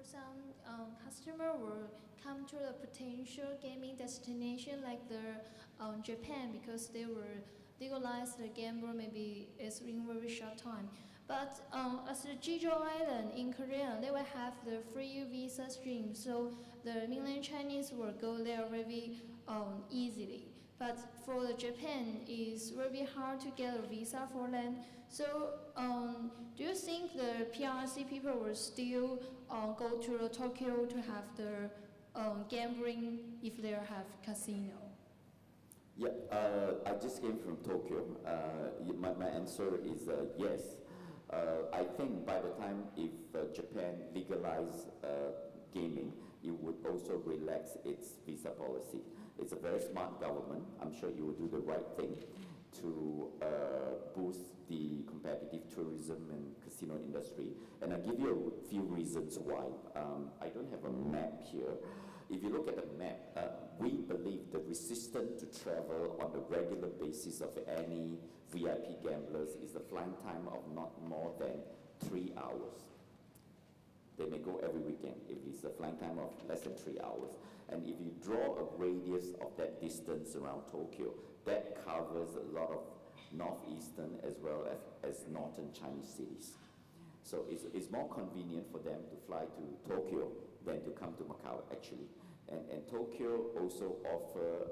for some customer will come to a potential gaming destination like the Japan because they will legalize the gamble maybe it's in very short time. But as the Jeju Island in Korea, they will have the free visa stream, so the mainland Chinese will go there very easily. But for the Japan, it's very hard to get a visa for them. So do you think the PRC people will still go to Tokyo to have the gambling if they have casino? Yeah, I just came from Tokyo. My answer is yes. I think by the time if Japan legalized gaming, it would also relax its visa policy. It's a very smart government. I'm sure it will do the right thing to boost the competitive tourism and casino industry. And I'll give you a few reasons why. I don't have a map here. If you look at the map, we believe the resistance to travel on a regular basis of any VIP gamblers is the flying time of not more than 3 hours. They may go every weekend if it's a flying time of less than 3 hours. And if you draw a radius of that distance around Tokyo, that covers a lot of northeastern as well as northern Chinese cities. So it's more convenient for them to fly to Tokyo than to come to Macau, actually. And Tokyo also offers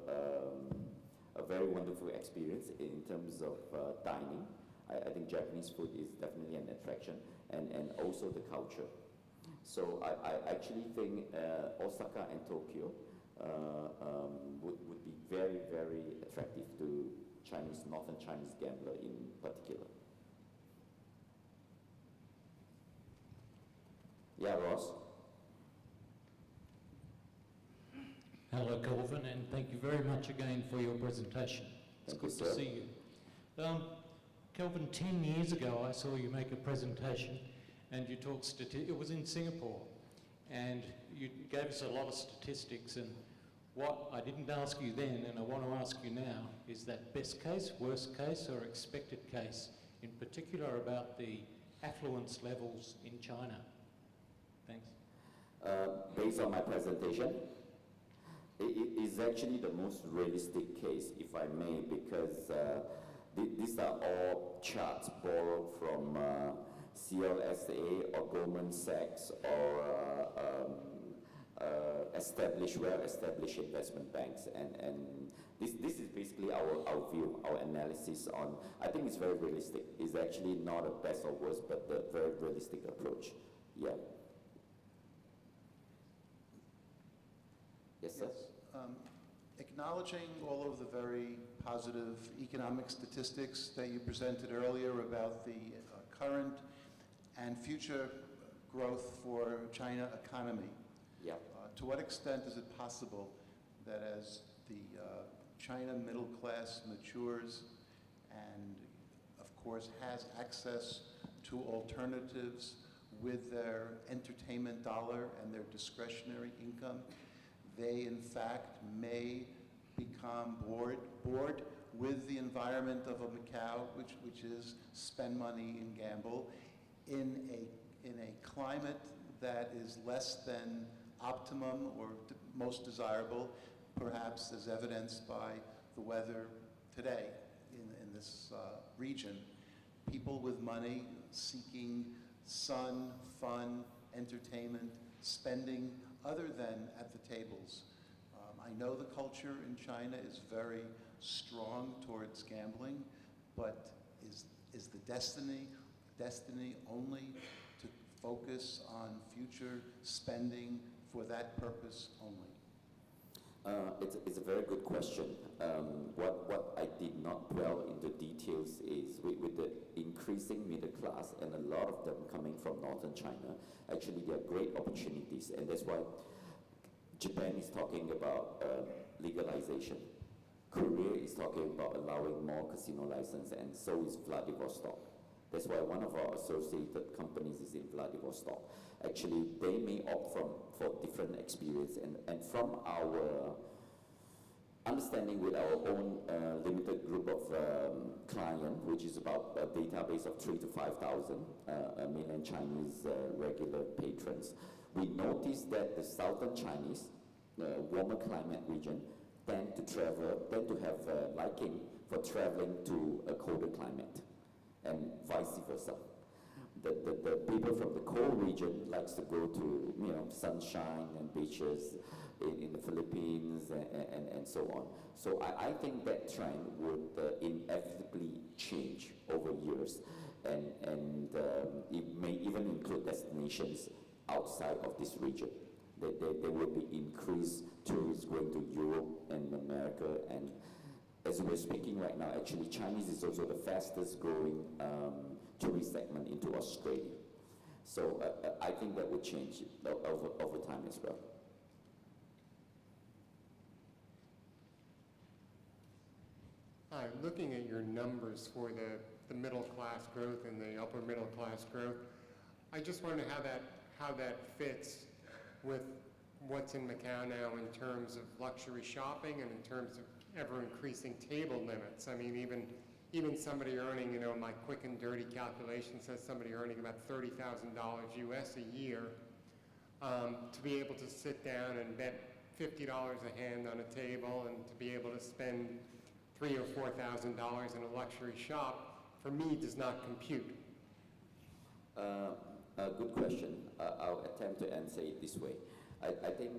a very wonderful experience in terms of dining. I think Japanese food is definitely an attraction, and also the culture. So I actually think Osaka and Tokyo would be very, very attractive to northern Chinese gambler in particular. Yeah, Ross? Hello, Kelvin, and thank you very much again for your presentation. It's good to see you. Kelvin, 10 years ago I saw you make a presentation and you talked, it was in Singapore, and you gave us a lot of statistics, and what I didn't ask you then and I want to ask you now is that best case, worst case or expected case, in particular about the affluence levels in China. Thanks. Based on my presentation, it is actually the most realistic case, if I may, because these are all charts borrowed from CLSA or Goldman Sachs or well-established investment banks, and this is basically our view, our analysis on. I think it's very realistic. It's actually not a best or worst, but a very realistic approach. Yeah. Yes, sir. Acknowledging all of the very positive economic statistics that you presented earlier about the current and future growth for China economy. Yeah. To what extent is it possible that as the China middle class matures and, of course, has access to alternatives with their entertainment dollar and their discretionary income, they in fact may become bored with the environment of a Macau, which is spend money and gamble, in a climate that is less than optimum or most desirable, perhaps as evidenced by the weather today in this region. People with money seeking sun, fun, entertainment, spending other than at the tables. I know the culture in China is very strong towards gambling, but is the destiny only to focus on future spending for that purpose only? It's a very good question. What I did not dwell into details is with the increasing middle class and a lot of them coming from northern China, actually there are great opportunities, and that's why Japan is talking about legalization. Korea is talking about allowing more casino license, and so is Vladivostok. That's why one of our associated companies is in Vladivostok. Actually, they may opt for different experience, and from our understanding with our own limited group of clients, which is about a database of 3,000 to 5,000 mainland Chinese regular patrons, We noticed that the southern Chinese, warmer climate region, tend to have a liking for traveling to a colder climate, and vice versa. The people from the cold region likes to go to sunshine and beaches in the Philippines and so on. So I think that trend would inevitably change over years, and it may even include destinations outside of this region. There will be increased tourists going to Europe and America, and as we're speaking right now, actually Chinese is also the fastest growing tourist segment into Australia. So I think that would change over time as well. Hi, looking at your numbers for the middle class growth and the upper middle class growth, I just wonder how that fits with what's in Macau now in terms of luxury shopping and in terms of ever increasing table limits. I mean, even somebody earning, my quick and dirty calculation says somebody earning about $30,000 US a year, to be able to sit down and bet $50 a hand on a table and to be able to spend $3,000 or $4,000 in a luxury shop, for me, does not compute. Good question. I'll attempt to answer it this way. I think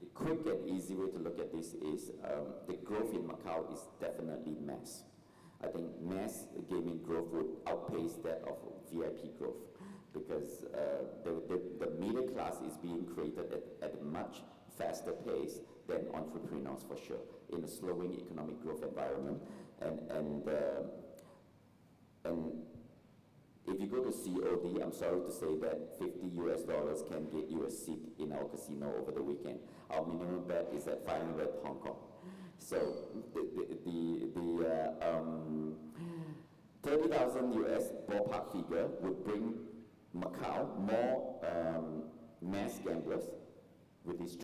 the quick and easy way to look at this is the growth in Macau is definitely mass. I think mass gaming growth would outpace that of VIP growth, because the middle class is being created at a much faster pace than entrepreneurs, for sure, in a slowing economic growth environment. And if you go to COD, I'm sorry to say that $50 US can get you a seat in our casino over the weekend. Our minimum bet is at 500 Hong Kong. So the 30,000 US ballpark figure would bring Macau more mass gamblers with these